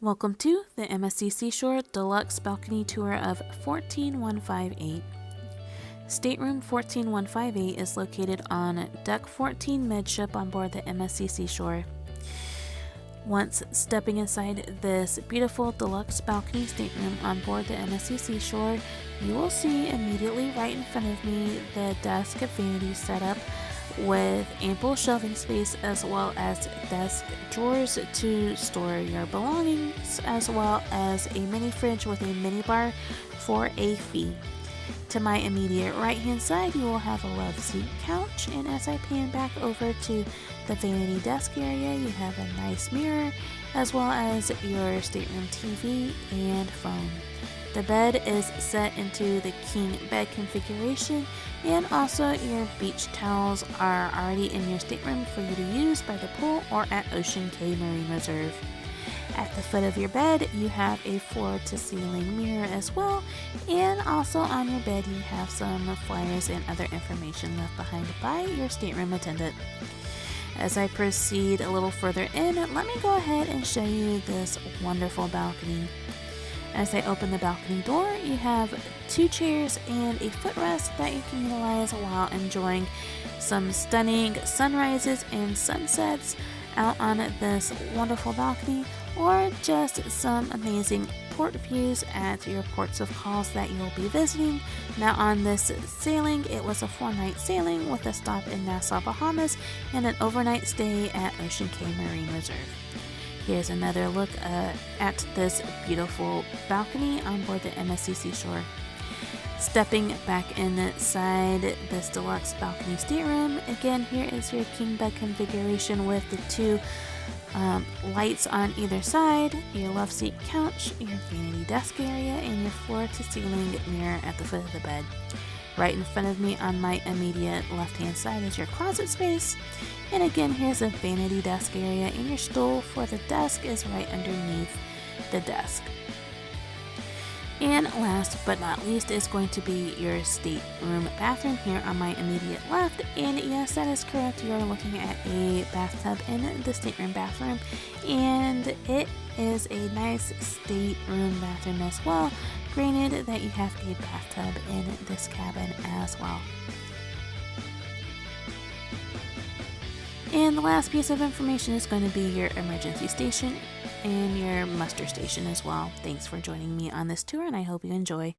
Welcome to the MSC Seashore Deluxe Balcony Tour of 14158. Stateroom 14158 is located on Deck 14 midship on board the MSC Seashore. Once stepping inside this beautiful deluxe balcony stateroom on board the MSC Seashore, you will see immediately right in front of me the desk and vanity setup with ample shelving space, as well as desk drawers to store your belongings, as well as a mini fridge with a mini bar for a fee. To my immediate right hand side, you will have a love seat couch, and as I pan back over to the vanity desk area, you have a nice mirror, as well as your stateroom TV and phone. The bed is set into the king bed configuration, and also your beach towels are already in your stateroom for you to use by the pool or at Ocean Cay Marine Reserve. At the foot of your bed, you have a floor to ceiling mirror as well, and also on your bed you have some flyers and other information left behind by your stateroom attendant. As I proceed a little further in, let me go ahead and show you this wonderful balcony. As I open the balcony door, you have two chairs and a footrest that you can utilize while enjoying some stunning sunrises and sunsets out on this wonderful balcony, or just some amazing port views at your ports of calls that you'll be visiting. Now on this sailing, it was a 4-night sailing with a stop in Nassau, Bahamas, and an overnight stay at Ocean Cay Marine Reserve. Here's another look at this beautiful balcony on board the MSC Seashore. Stepping back inside this deluxe balcony stateroom, again, here is your king bed configuration with the two lights on either side, your love seat couch, your vanity desk area, and your floor to ceiling mirror at the foot of the bed. Right in front of me on my immediate left hand side is your closet space, and again, here's a vanity desk area, and your stool for the desk is right underneath the desk. And last but not least is going to be your stateroom bathroom here on my immediate left. And yes, that is correct. You're looking at a bathtub in the stateroom bathroom, and it is a nice stateroom bathroom as well. Granted that you have a bathtub in this cabin as well. And the last piece of information is going to be your emergency station and your muster station as well. Thanks for joining me on this tour, and I hope you enjoy.